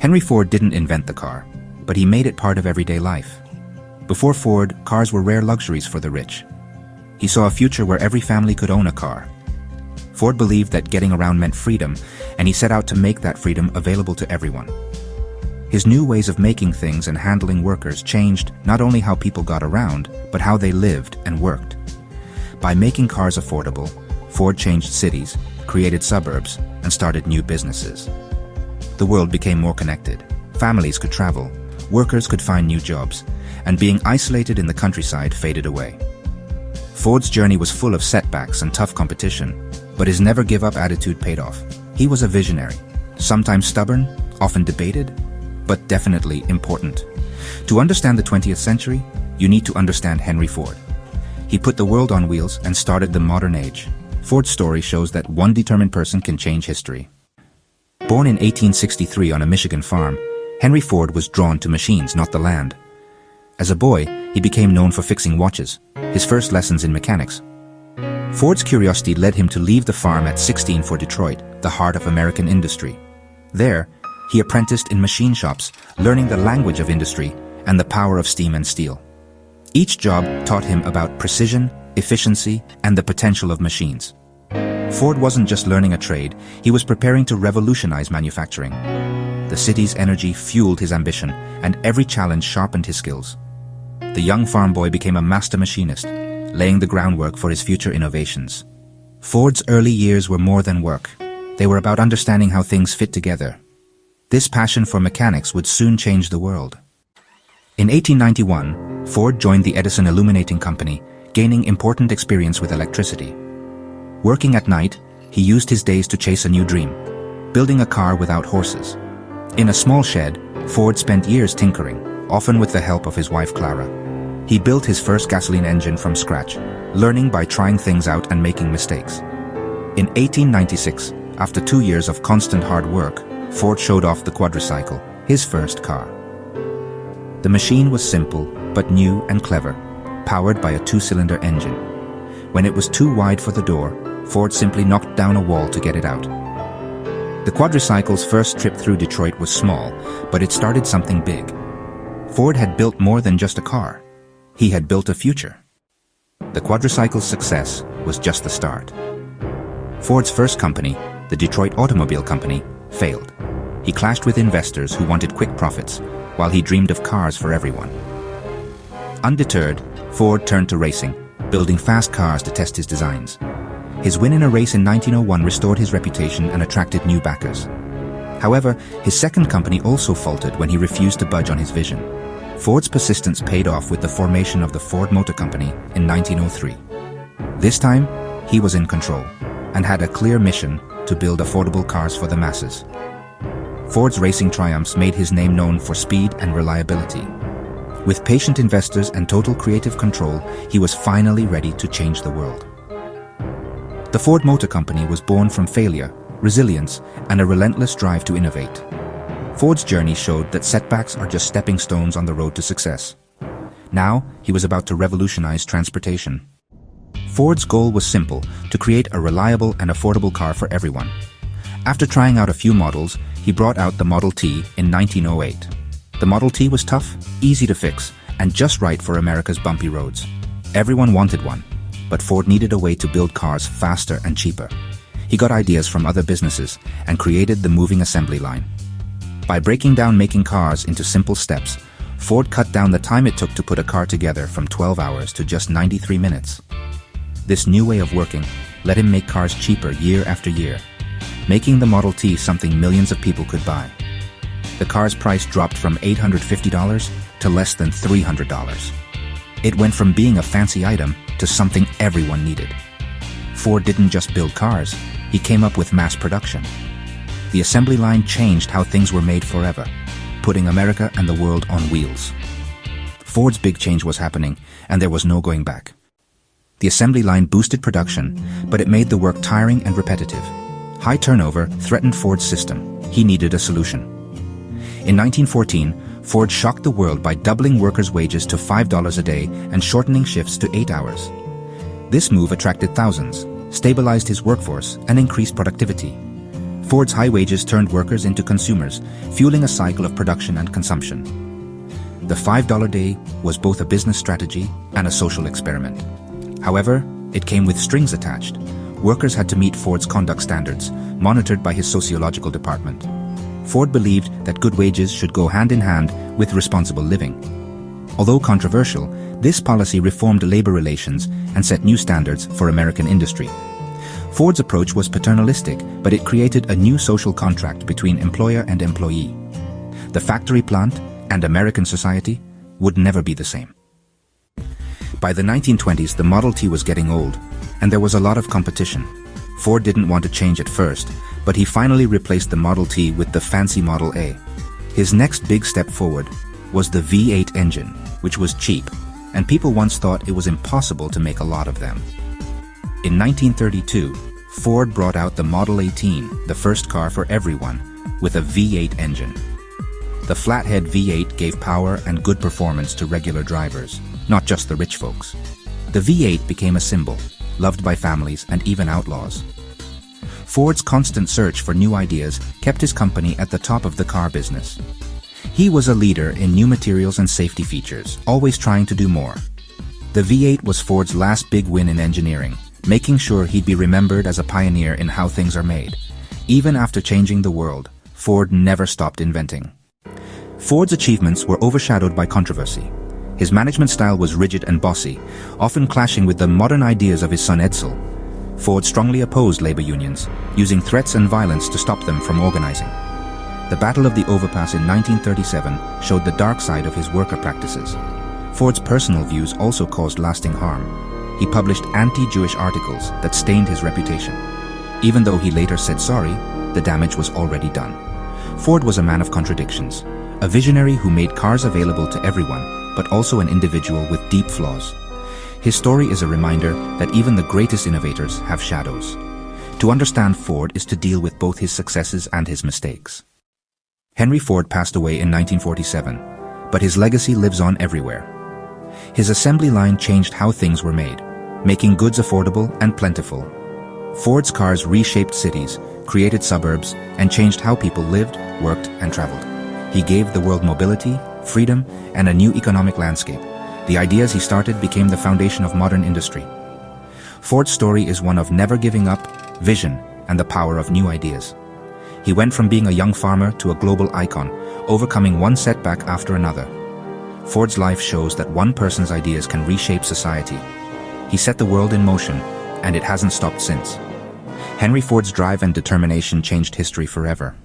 Henry Ford didn't invent the car, but he made it part of everyday life. Before Ford, cars were rare luxuries for the rich. He saw a future where every family could own a car. Ford believed that getting around meant freedom, and he set out to make that freedom available to everyone. His new ways of making things and handling workers changed not only how people got around, but how they lived and worked. By making cars affordable, Ford changed cities, created suburbs, and started new businesses. The world became more connected. Families could travel, workers could find new jobs, and being isolated in the countryside faded away. Ford's journey was full of setbacks and tough competition, but his never-give-up attitude paid off. He was a visionary, sometimes stubborn, often debated, but definitely important. To understand the 20th century, you need to understand Henry Ford. He put the world on wheels and started the modern age. Ford's story shows that one determined person can change history. Born in 1863 on a Michigan farm, Henry Ford was drawn to machines, not the land. As a boy, he became known for fixing watches, his first lessons in mechanics. Ford's curiosity led him to leave the farm at 16 for Detroit, the heart of American industry. There, he apprenticed in machine shops, learning the language of industry and the power of steam and steel. Each job taught him about precision, efficiency, and the potential of machines. Ford wasn't just learning a trade, he was preparing to revolutionize manufacturing. The city's energy fueled his ambition, and every challenge sharpened his skills. The young farm boy became a master machinist, laying the groundwork for his future innovations. Ford's early years were more than work. They were about understanding how things fit together. This passion for mechanics would soon change the world. In 1891, Ford joined the Edison Illuminating Company, gaining important experience with electricity. Working at night, he used his days to chase a new dream, building a car without horses. In a small shed, Ford spent years tinkering, often with the help of his wife Clara. He built his first gasoline engine from scratch, learning by trying things out and making mistakes. In 1896, after 2 years of constant hard work, Ford showed off the quadricycle, his first car. The machine was simple, but new and clever, powered by a 2-cylinder engine. When it was too wide for the door, Ford simply knocked down a wall to get it out. The quadricycle's first trip through Detroit was small, but it started something big. Ford had built more than just a car. He had built a future. The quadricycle's success was just the start. Ford's first company, the Detroit Automobile Company, failed. He clashed with investors who wanted quick profits, while he dreamed of cars for everyone. Undeterred, Ford turned to racing, building fast cars to test his designs. His win in a race in 1901 restored his reputation and attracted new backers. However, his second company also faltered when he refused to budge on his vision. Ford's persistence paid off with the formation of the Ford Motor Company in 1903. This time, he was in control and had a clear mission to build affordable cars for the masses. Ford's racing triumphs made his name known for speed and reliability. With patient investors and total creative control, he was finally ready to change the world. The Ford Motor Company was born from failure, resilience, and a relentless drive to innovate. Ford's journey showed that setbacks are just stepping stones on the road to success. Now, he was about to revolutionize transportation. Ford's goal was simple: to create a reliable and affordable car for everyone. After trying out a few models, he brought out the Model T in 1908. The Model T was tough, easy to fix, and just right for America's bumpy roads. Everyone wanted one, but Ford needed a way to build cars faster and cheaper. He got ideas from other businesses and created the moving assembly line. By breaking down making cars into simple steps, Ford cut down the time it took to put a car together from 12 hours to just 93 minutes. This new way of working let him make cars cheaper year after year, making the Model T something millions of people could buy. The car's price dropped from $850 to less than $300. It went from being a fancy item to something everyone needed. Ford didn't just build cars, he came up with mass production. The assembly line changed how things were made forever, putting America and the world on wheels. Ford's big change was happening, and there was no going back. The assembly line boosted production, but it made the work tiring and repetitive. High turnover threatened Ford's system. He needed a solution. In 1914, Ford shocked the world by doubling workers' wages to $5 a day and shortening shifts to 8 hours. This move attracted thousands, stabilized his workforce, and increased productivity. Ford's high wages turned workers into consumers, fueling a cycle of production and consumption. The $5 day was both a business strategy and a social experiment. However, it came with strings attached. Workers had to meet Ford's conduct standards, monitored by his sociological department. Ford believed that good wages should go hand in hand with responsible living. Although controversial, this policy reformed labor relations and set new standards for American industry. Ford's approach was paternalistic, but it created a new social contract between employer and employee. The factory plant and American society would never be the same. By the 1920s, the Model T was getting old, and there was a lot of competition. Ford didn't want to change at first, but he finally replaced the Model T with the fancy Model A. His next big step forward was the V8 engine, which was cheap, and people once thought it was impossible to make a lot of them. In 1932, Ford brought out the Model 18, the first car for everyone, with a V8 engine. The flathead V8 gave power and good performance to regular drivers, not just the rich folks. The V8 became a symbol, loved by families and even outlaws. Ford's constant search for new ideas kept his company at the top of the car business. He was a leader in new materials and safety features, always trying to do more. The V8 was Ford's last big win in engineering, making sure he'd be remembered as a pioneer in how things are made. Even after changing the world, Ford never stopped inventing. Ford's achievements were overshadowed by controversy. His management style was rigid and bossy, often clashing with the modern ideas of his son Edsel. Ford strongly opposed labor unions, using threats and violence to stop them from organizing. The Battle of the Overpass in 1937 showed the dark side of his worker practices. Ford's personal views also caused lasting harm. He published anti-Jewish articles that stained his reputation. Even though he later said sorry, the damage was already done. Ford was a man of contradictions, a visionary who made cars available to everyone, but also an individual with deep flaws. His story is a reminder that even the greatest innovators have shadows. To understand Ford is to deal with both his successes and his mistakes. Henry Ford passed away in 1947, but his legacy lives on everywhere. His assembly line changed how things were made, making goods affordable and plentiful. Ford's cars reshaped cities, created suburbs, and changed how people lived, worked, and traveled. He gave the world mobility, freedom, and a new economic landscape. The ideas he started became the foundation of modern industry. Ford's story is one of never giving up, vision, and the power of new ideas. He went from being a young farmer to a global icon, overcoming one setback after another. Ford's life shows that one person's ideas can reshape society. He set the world in motion, and it hasn't stopped since. Henry Ford's drive and determination changed history forever.